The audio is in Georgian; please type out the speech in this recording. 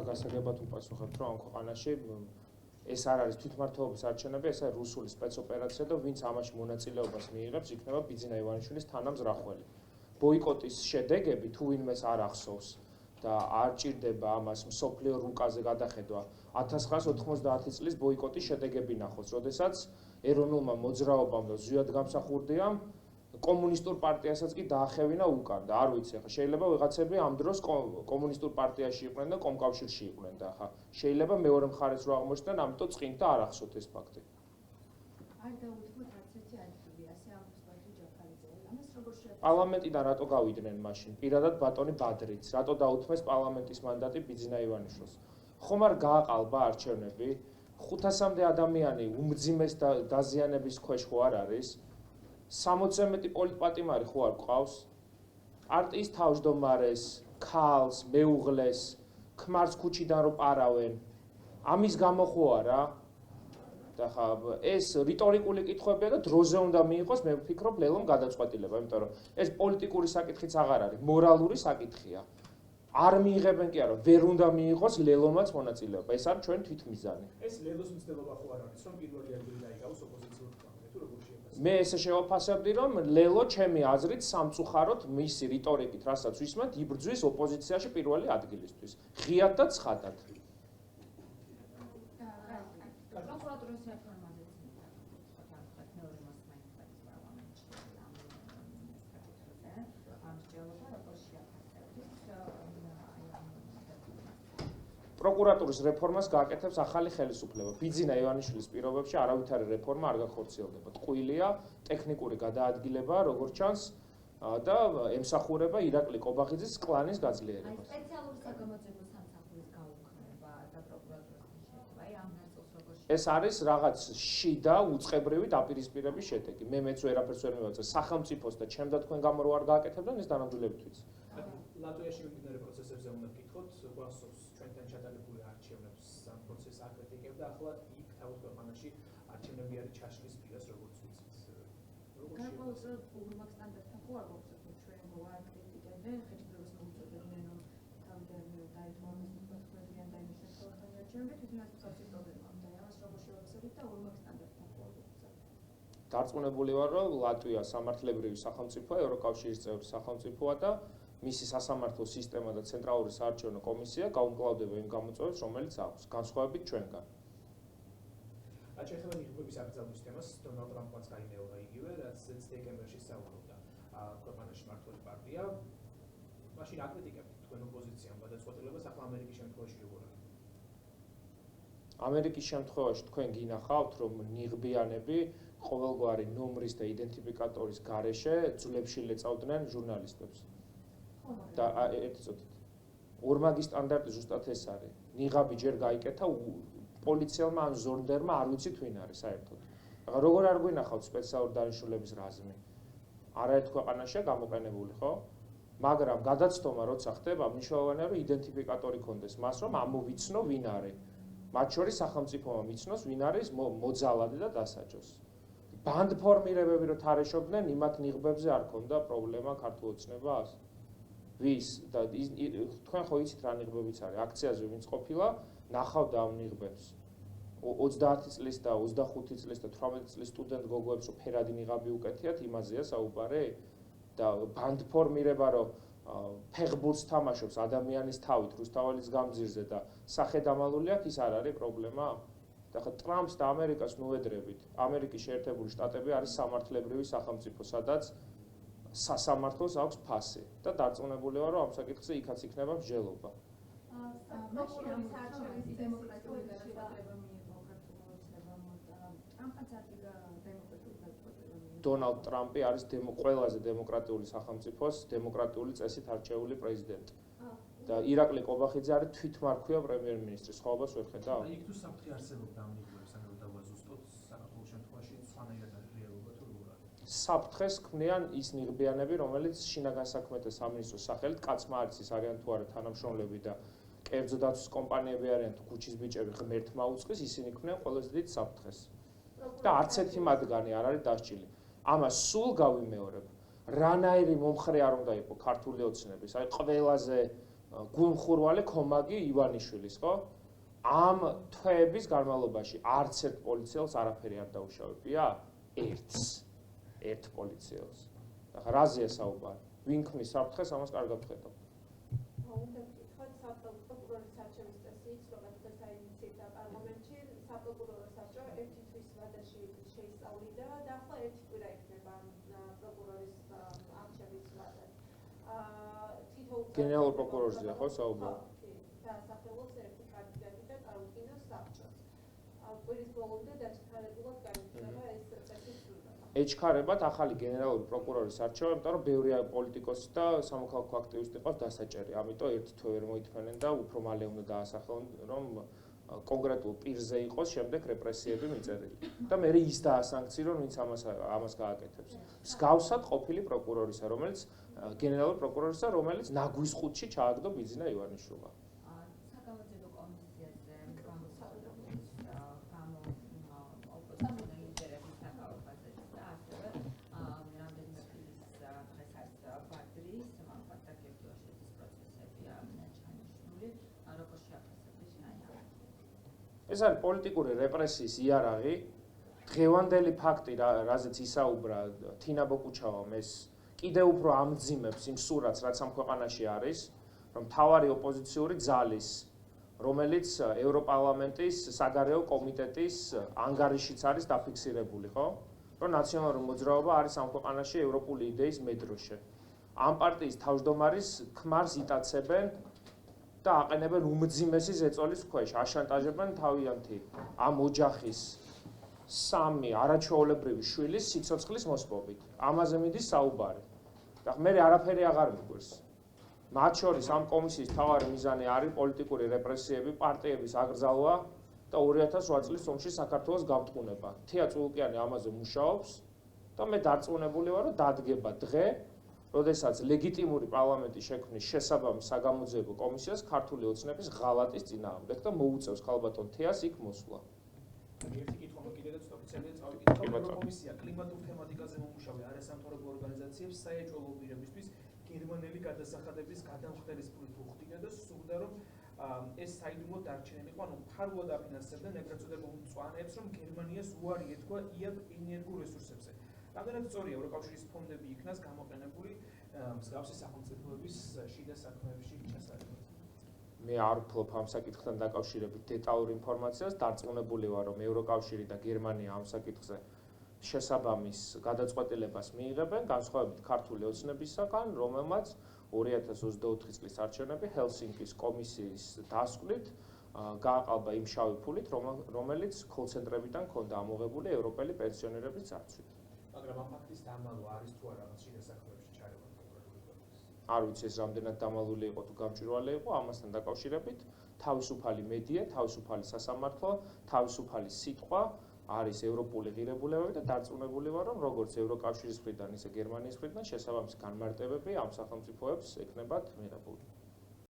გასაგებად უპასუხებთ, რომ ამ ქვეყანაში ეს არ არის თვითმმართველობის არჩევნები, ეს არის რუსული სპეცოპერაცია და ვინც ამაში მონაწილეობას მიიღებს, იქნება ბიძინა ივანიშვილის თანამზრახველი. ბოიკოტის შედეგები თუ ვინმეს არ ახსოვს და არ ჭირდება ამას მსოფლიო რუკაზე გადახედვა 1990 წლის ბოიკოტის შედეგები ნახოს, როდესაც ეროვნულმა მოძრაობამ და ზვიად გამსახურდიამ კომუნისტურ პარტიასაც კი დაახევინა უკან და არ ვიცი, ახლა შეიძლება ვიღაცები ამ დროს კომუნისტურ პარტიაში იყვნენ და კომკავშირში იყვნენ და ახლა შეიძლება მეორე მხარეს რო აღმოჩნდნენ, ამიტომ წინთ და არ ახსოვთ ეს ფაქტი. პარლამენტიდან რატო გავიდნენ მაშინ? პირადად ბატონი ბადრიც, რატო დაუთმეს პარლამენტის მანდატი ბიძინა ივანიშვილს? ხომ არ გააყალბა არჩევნები? 500-მდე ადამიანი უმძიმეს დაზიანების ქვეშ ხო არ არის? 60-ზე მეტი პოლიტპატიმარი ხო არ გყავს? პარტიის თავმჯდომარეს, ქალს, მეუღლეს, ქმარს ქუჩიდან რო პარავენ. ამის გამო ხო არა? და ხა ეს რიტორიკული კითხვებია და დროზე უნდა მიიღოს, მე ვფიქრობ, ლელომ გადაწყვეტილება, იმიტომ რომ ეს პოლიტიკური საკითხიც აღარ არის, მორალური საკითხია. არ მიიღებენ კი არა, ვერ უნდა მიიღოს ლელომაც მონაწილეობა. ეს არის ჩვენ თვითმიზანი. ეს ლელოს მცდელობა ხო არ არის, რომ პირველი ადგილი დაიკავოს ოპოზიციურ ფრონტზე, თუ როგორ შეიძლება? მე ესე შევაფასებდი, რომ ლელო ჩემი აზრით სამწუხაროდ მისი რიტორიკით, რასაც ვისმენთ, იბრძვის ოპოზიციაში პირველი ადგილისთვის. ღიად და ცხადად. პროკურატურის რეფორმას გააკეთებს ახალი ხელისუფლება. ბიძინა ივანიშვილის პირობებში არავითარი რეფორმა არ გახორციელდება. ტყუილია, ტექნიკური გადაადგილება, როგორც ჩანს, და ემსახურება ირაკლი კობახიძის კლანის გაძლიერებას. სპეციალური საგამოძიებო სამსახურის გაუქმება და პროკურატურის შეფასება, ამ ნაწილს როგორ ეს არის რაღაც შიდა უწყებრივი დაპირისპირების შედეგი. მე მეც ვერაფერს ვერ მივაწერ. სახელმწიფოს და ჩემ და თქვენ გამო რო არ გააკეთებდნენ, ეს დანამდვილებით ვიცი. ლატვიაში მიმდინარე პროცესებზე უნდა ვკითხოთ, გვახსოვს ჩვენთან ჩატარებული არჩევნებს ამ პროცესს აკრიტიკებდა, ახლა იქ თავად ქვეყანაში არჩევნები არის ჩაშლის პირას, როგორც ვიცით. გარკვეულწილად უღრმად სტანდარტთან ხო არ გვაქვს, რომ ჩვენ ვაკრიტიკებდნენ, ხეთქრებას მოუწოდებდნენ, რომ თავიდან დაითვალეს მოხდებიან და იმის შესახებ არჩევნები თვითონ ეს პროცესი პრობლემაა და ამას როგორ შევასრულებთ და უღრმად სტანდარტთან ხო არ გვაქვს. დარწმუნებული ვარ, რომ ლატვია სამართლებრივი სახელმწიფოა, ევროკავშირის წევრი სახელმწიფოა და მისი სასამართლო სისტემა და ცენტრალური საარჩევნო კომისია გაუმკლავდება იმ გამოწვევებს, რომელიც აქვს, განსხვავებით ჩვენგან. აჩეხება ნიღბების აკრძალვის თემას დონალდ ტრამპმაც გაიმეორა იგივე, რაც დეკემბერში საუბრობდა. ქვეყანაში მმართველი პარტია, მაშინ აკრიტიკებთ თქვენ ოპოზიციამ გადაწყვეტილებას, ახლა ამერიკის შემთხვევაში როგორ არის? ამერიკის შემთხვევაში თქვენ გინახავთ, რომ ნიღბიანები ყოველგვარი ნომრის და იდენტიფიკატორის გარეშე ძვლებში ლეწავდნენ ჟურნალისტებს. და ერთი წუთით. ორმაგი სტანდარტი ზუსტად ეს არის. ნიღაბი ჯერ გაიკეთა პოლიციელმა ან ზონდერმა, არ ვიცით ვინ არის საერთოდ. ახლა როგორ არ გვინახავთ სპეციალური დანიშნულების რაზმი? არაერთ ქვეყანაშია გამოყენებული, ხო? მაგრამ გადაცდომა როცა ხდება, მნიშვნელოვანია რომ იდენტიფიკატორი ქონდეს მას, რომ ამოვიცნო ვინ არის. მათ შორის სახელმწიფომა მიცნოს ვინ არის მოძალადე და დასაჯოს. ბანდფორმირებები რო თარეშობდნენ, იმათ ნიღბებზე არ ქონდა პრობლემა ქართულ ოცნებას. ვის და თქვენ ხო იცით რა ნიღბებიც არის აქციაზე ვინც ყოფილა ნახავდა ამ ნიღბებს 30 წლის და 25 წლის და 18 წლის სტუდენტ გოგოებს რომ ფერადი ნიღაბი უკეთიათ იმაზეა საუბარი და ბანდფორმირება რომ ფეხბურთს თამაშობს ადამიანის თავით რუსთაველის გამზირზე და სახედამალული აქვს ის არ არის პრობლემა და ხა ტრამპს და ამერიკას ნუედრებით ამერიკის შეერთებული შტატები არის სამართლებრივი სახელმწიფო სადაც სასამართლოს აქვს ფასი და დარწმუნებული ვარ რომ ამ საკითხზე იქაც იქნება მსჯელობა. მაშინ ამ საარჩევნო დემოკრატიული გადაწყვეტილება მიიღო ქართულ ოცნებამ და ტრამპაც აწიდა დემოკრატიული გადაწყვეტილება მიიღო. დონალდ ტრამპი არის ყველაზე დემოკრატიული სახელმწიფოს დემოკრატიული წესით არჩეული პრეზიდენტი. და ირაკლი კობახიძე არის თვითმარქვია პრემიერ-მინისტრი, სხვაობას ვერ ხედავ? იქ თუ საფრთხე არსებობდა ამ ნიღბებს, ანუ დავაზუსტოთ საქართველოს შემთხვევაში სხვანაირად არის რეალობა თუ როგორ არის? საფრთხეს ქმნიან ის ნიღბიანები, რომელიც შინაგან საქმეთა სამინისტროს სახელით კაცმა არის ის არიან თუ არა თანამშრომლები და კერძო დაცვის კომპანიები არიან თუ ქუჩის ბიჭები ღმერთმა უწყის, ისინი ქმნიან ყველაზე დიდ საფრთხეს. და არც ერთი მათგანი არ არის დასჭილი. ამას სულ გავიმეორებ. რანაირი მომხრე არ უნდა იყოს ქართული ოცნების, აი ყველაზე გულმხურვალი ქომაგი ივანიშვილის, ხო? ამ თვეების განმავლობაში არც ერთ პოლიციელს არაფერი არ დაუშავებია, ერთ პოლიციელს. ახლა რაზეა საუბარი? ვინ ქმნის საფრთხეს, ამას კარგად ვხედავთ. უნდა ვკითხოთ საპროკურორის არჩევის წესით, რომელიც დაინიციირდა პარლამენტში, საპროკურორო საბჭო ერთი თვის ვადაში შეისწავლიდა და ახლა ერთი კვირა იქნება პროკურორის არჩევის ვადად. გენერალურ პროკურორზეა ხო საუბარი? დაასახელოს ერთი კანდიდატი და წარუდგინოს საბჭოს. კვირის ბოლომდე დაჩქარებულად განიხილება ეს წესის სრულდება. ეჩქარებათ ახალი გენერალური პროკურორის არჩევა, იმიტომ რომ ბევრი პოლიტიკოსი და სამოქალაქო აქტივისტი ყავს დასაჭერი. ამიტომ ერთ თვე ვერ მოითმენენ და უფრო მალე უნდა დაასახელონ, რომ კონკრეტულ პირზე იყოს შემდეგ რეპრესიები მიწერილი. და მე ის დაასანქცირონ, ვინც ამას გააკეთებს. მსგავსად ყოფილი პროკურორისა, რომელიც გენერალური პროკურორისა, რომელიც ნაგვის ხუთში ჩააგდო ბიძინა ივანიშვილმა. საკანონმდებლო კომისიაზე გამოსავალების ოპოზიციური ლიდერების საკავშირებაზე და ასევე რამდენიმე ფილის დღეს არის ბადრის პარტაკებიოშეთის პროცესები ჩანიშნული, როგორ შეაფასებთ შენაირი? ეს არის პოლიტიკური რეპრესიის იარაღი. დღევანდელი ფაქტი, რაზეც ისაუბრა თინა ბოკუჩავამ, ეს კიდევ უფრო ამძიმებს იმ სურათს, რაც ამ ქვეყანაში არის, რომ მთავარი ოპოზიციური ძალის, რომელიც ევროპარლამენტის საგარეო კომიტეტის ანგარიშიც არის დაფიქსირებული, ხო? რომ ნაციონალური მოძრაობა არის ამ ქვეყანაში ევროპული იდეის მედროშე. ამ პარტიის თავმჯდომარის ქმარს იტაცებენ და აყენებენ უმძიმესი ზეწოლის ქვეშ, აშანტაჟებენ თავიანთი ამ ოჯახის სამი არაჩვეულებრივი შვილის სიცოცხლის მოსპობით. ამაზე მიდის საუბარი. და მე არაფერი აღარ მიგვირს. მათ შორის ამ კომისიის მთავარი მიზანი არის პოლიტიკური რეპრესიები, პარტიების აკრძალვა და 2008 წლის ომში საქართველოს გავტყუნება. თეა წულკიანი ამაზე მუშაობს და მე დარწმუნებული ვარ, რომ დადგება დღე, როდესაც ლეგიტიმური პარლამენტის შექმნის შესაბამის საგამოძიებო კომისიას ქართული ოცნების ღალატის წინააღმდეგ და მოუწევს ქალბატონ თეას იქ მოსვლა. ერთი კითხვა კიდევაც ოფიციალურად წავიკითხავ, ევროკომისია კლიმატურ თემატიკაზე მომუშავე არასამთავრობო ორგანიზაციებს საეჭვო ლობირებისთვის გერმანელი გადასახადების გადამხდელის ფულით უხდიდა და სურდა, რომ ეს საიდუმლო დარჩენილიყო, ანუ ფარულად აფინანსებდნენ ეგრეთ წოდებულ მწვანეებს, რომ გერმანიას უარი ეთქვა იაპ ენერგორესურსებზე. რამდენად სწორია ევროკავშირის ფონდები იქნას გამოყენებული მსგავსი სახელმწიფოების შიდა საქმეებში ჩასარევად? მე არ ვფლობ ამ საკითხთან დაკავშირებით დეტალურ ინფორმაციას, დარწმუნებული ვარ, რომ ევროკავშირი და გერმანია ამ საკითხზე შესაბამის გადაწყვეტილებას მიიღებენ, განსხვავებით ქართული ოცნებისაგან, რომელმაც 2024 წლის არჩევნები ჰელსინკის კომისიის დასკვნით გააყალბა იმ შავი ფულით, რომელიც კოლცენტრებიდან ჰქონდა ამოღებული ევროპელი პენსიონერების წარსულით. მაგრამ ამ ფაქტის დამალვა არის თუ არა რაღაც შიდა საქმეებში ჩარევა კონკრეტულად? არ ვიცი ეს რამდენად დამალული იყო თუ გამჭვირვალე იყო, ამასთან დაკავშირებით თავისუფალი მედია, თავისუფალი სასამართლო, თავისუფალი სიტყვა არის ევროპული ღირებულებები და დარწმუნებული ვარ, რომ როგორც ევროკავშირის მხრიდან, ისე გერმანიის მხრიდან შესაბამისი განმარტებები ამ სახელმწიფოებს ექნებათ მიღებული.